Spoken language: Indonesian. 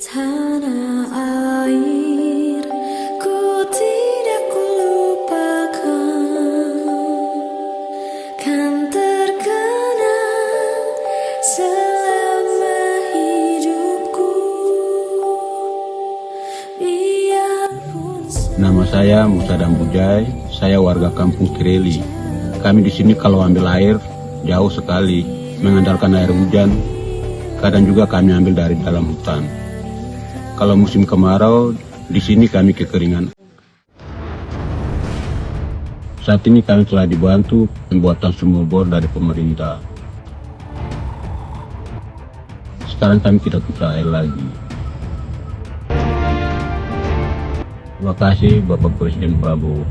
Tanah air, ku tidak lupakan, kan terkenang selama hidupku. Biarpun Nama saya Musa dan Bujai, saya warga kampung Kirely. Kami di sini kalau ambil air jauh sekali, mengandalkan air hujan. Kadang juga kami ambil dari dalam hutan. Kalau musim kemarau, di sini kami kekeringan. Saat ini kami telah dibantu pembuatan sumurbor dari pemerintah. Sekarang kami tidak butuh air lagi. Terima kasih Bapak Presiden Prabowo.